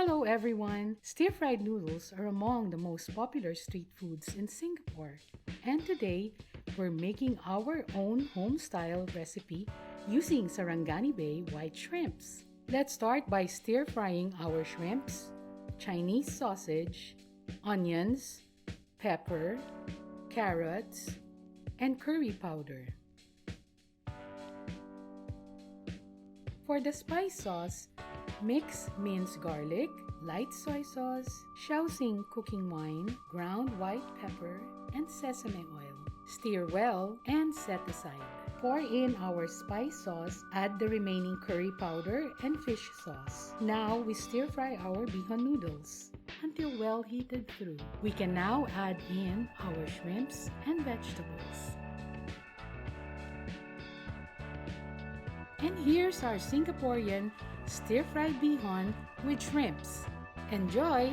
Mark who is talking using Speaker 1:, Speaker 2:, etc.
Speaker 1: Hello everyone! Stir-fried noodles are among the most popular street foods in Singapore. And today, we're making our own home-style recipe using Sarangani Bay white shrimps. Let's start by stir-frying our shrimps, Chinese sausage, onions, pepper, carrots, and curry powder. For the spice sauce, mix minced garlic, light soy sauce, Shaoxing cooking wine, ground white pepper, and sesame oil. Stir well and set aside. Pour in our spice sauce, add the remaining curry powder and fish sauce. Now we stir fry our bee hoon noodles until well heated through. We can now add in our shrimps and vegetables. And here's our Singaporean stir-fried bee hoon with shrimps. Enjoy!